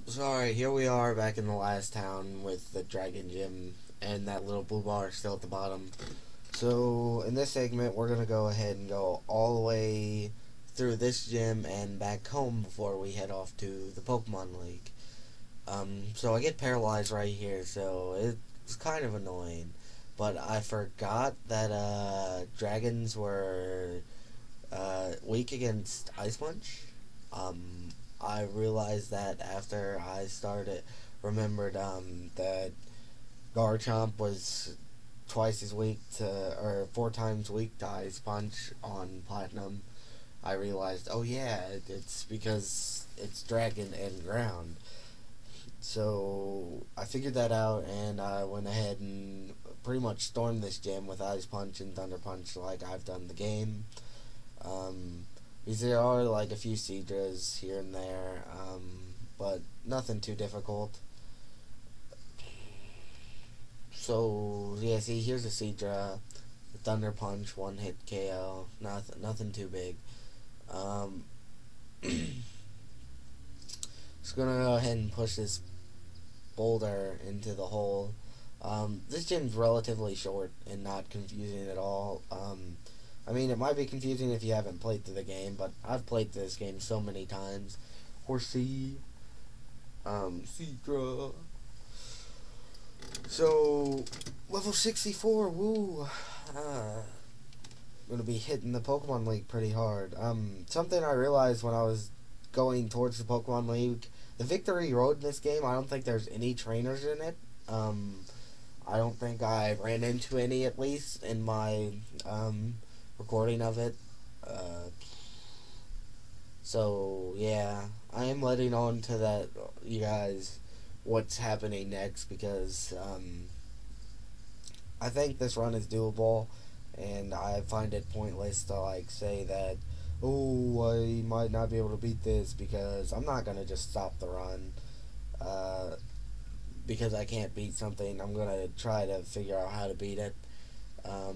Sorry, here we are back in the last town with the Dragon Gym and that little blue bar still at the bottom. So, in this segment, we're gonna go ahead and go all the way through this gym and back home before we head off to the Pokemon League. So I get paralyzed right here, so it's kind of annoying. But I forgot that, dragons were, weak against Ice Punch. Um, I realized that after I remembered that Garchomp was twice as weak to, or four times weak to Ice Punch on Platinum. I realized, oh yeah, it's because it's Dragon and Ground. So I figured that out, and I went ahead and pretty much stormed this gym with Ice Punch and Thunder Punch like I've done the game. Um, because there are like a few Seadras here and there, but nothing too difficult. So yeah, see, here's a Seadra, the Thunder Punch, one hit KO, nothing too big. Um, just gonna go ahead and push this boulder into the hole. This gym's relatively short and not confusing at all. I mean, it might be confusing if you haven't played through the game, but I've played this game so many times. Horsey, Seadra. So, level 64, woo. Uh, gonna be hitting the Pokemon League pretty hard. Something I realized when I was going towards the Pokemon League, the Victory Road in this game, I don't think there's any trainers in it. Um, I don't think I ran into any, at least, in my, recording of it. Uh, so, yeah, I am letting on to that, you guys, what's happening next, because, I think this run is doable, and I find it pointless to like say that, oh, I might not be able to beat this because I'm not gonna just stop the run. Uh, because I can't beat something, I'm gonna try to figure out how to beat it.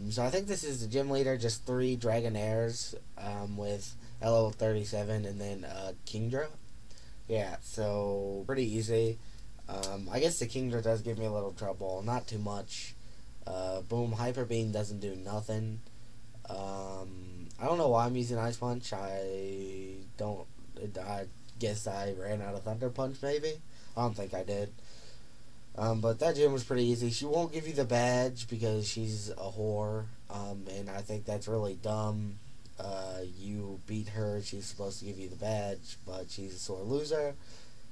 So I think this is the gym leader, just three Dragonairs, with LO37 and then Kingdra. Yeah, so pretty easy. I guess the Kingdra does give me a little trouble, not too much. Boom, Hyper Beam doesn't do nothing. I don't know why I'm using Ice Punch. I don't. I guess I ran out of Thunder Punch, maybe. I don't think I did. But that gym was pretty easy. She won't give you the badge because she's a whore. And I think that's really dumb. You beat her, she's supposed to give you the badge, but she's a sore loser.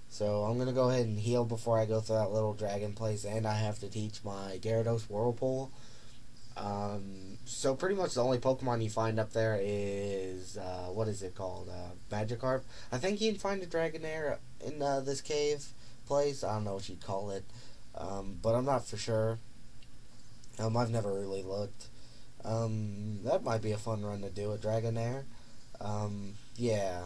So I'm gonna go ahead and heal before I go through that little dragon place, and I have to teach my Gyarados Whirlpool. So pretty much the only Pokemon you find up there is what is it called? Magikarp. I think you can find a Dragonair in this cave place. I don't know what you'd call it, but I'm not for sure. I've never really looked. That might be a fun run to do, a Dragonair. Yeah,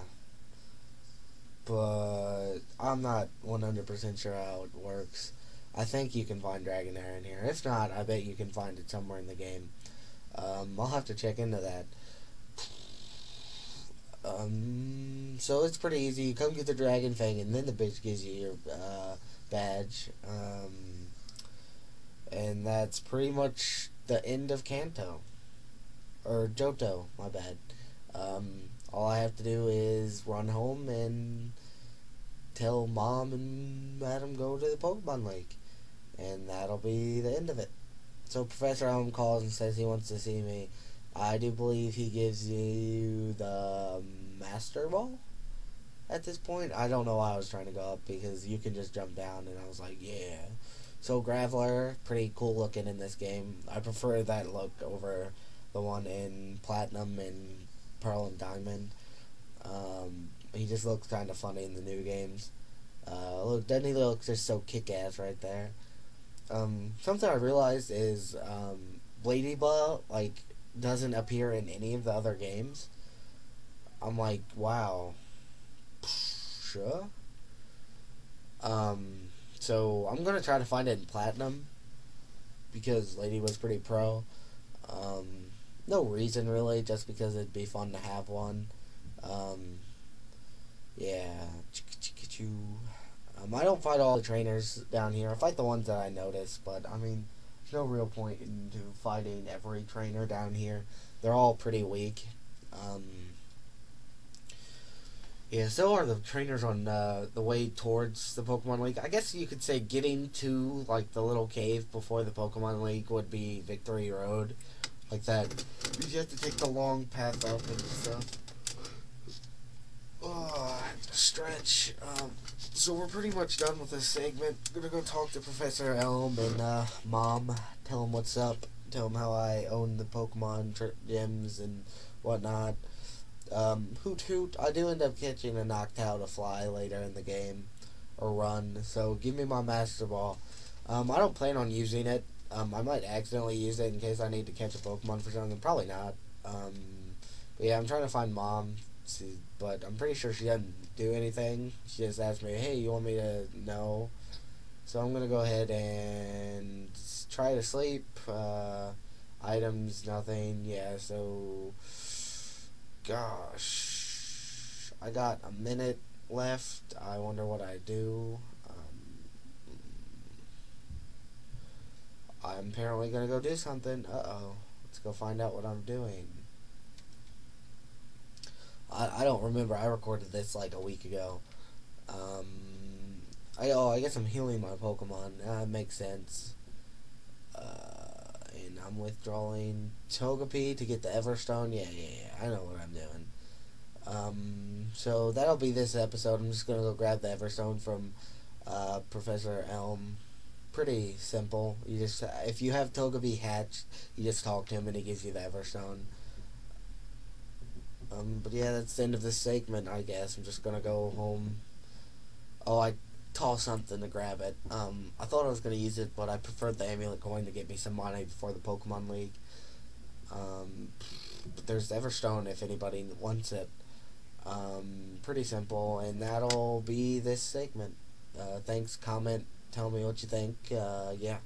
but I'm not 100% sure how it works. I think you can find Dragonair in here. If not, I bet you can find it somewhere in the game. I'll have to check into that. So it's pretty easy. You come get the Dragon Fang, and then the bitch gives you your badge. And that's pretty much the end of Kanto. Or Johto, my bad. All I have to do is run home and tell Mom and Madam go to the Pokemon League. And that'll be the end of it. So Professor Elm calls and says he wants to see me. I do believe he gives you the Master Ball at this point. I don't know why I was trying to go up because you can just jump down, and I was like, yeah. So Graveler, pretty cool looking in this game. I prefer that look over the one in Platinum and Pearl and Diamond. He just looks kind of funny in the new games. Look, doesn't he look just so kick-ass right there? Something I realized is Bladyball like doesn't appear in any of the other games. I'm like, wow, sure. So I'm gonna try to find it in Platinum because Lady was pretty pro. Um, no reason really, just because it'd be fun to have one. Um, yeah, I don't fight all the trainers down here. I fight the ones that I notice, but I mean, there's no real point into fighting every trainer down here. They're all pretty weak. Um, yeah, so are the trainers on the way towards the Pokemon League. I guess you could say getting to like the little cave before the Pokemon League would be Victory Road, like that. You have to take the long path up and stuff. Oh, I have to stretch. So we're pretty much done with this segment. I'm gonna go talk to Professor Elm and Mom. Tell him what's up. Tell him how I own the Pokemon gyms and whatnot. Hoot hoot. I do end up catching a Noctowl to fly later in the game, or run. So give me my Master Ball. I don't plan on using it. I might accidentally use it in case I need to catch a Pokemon for something. Probably not. But yeah, I'm trying to find Mom. But I'm pretty sure she doesn't do anything. She just asked me, hey, you want me to know? So I'm going to go ahead and try to sleep. Items, nothing. Yeah, so... Gosh. I got a minute left. I wonder what I do. I'm apparently going to go do something. Uh-oh. Let's go find out what I'm doing. I don't remember. I recorded this like a week ago. I guess I'm healing my Pokemon. That makes sense. And I'm withdrawing Togepi to get the Everstone. Yeah. I know what I'm doing. So that'll be this episode. I'm just gonna go grab the Everstone from Professor Elm. Pretty simple. You just if you have Togepi hatched, you just talk to him and he gives you the Everstone. But yeah, that's the end of this segment, I guess. I'm just gonna go home. Oh, I tossed something to grab it. I thought I was gonna use it, but I preferred the amulet coin to get me some money before the Pokemon League. But there's Everstone if anybody wants it. Pretty simple, and that'll be this segment. Thanks, comment, tell me what you think. Yeah.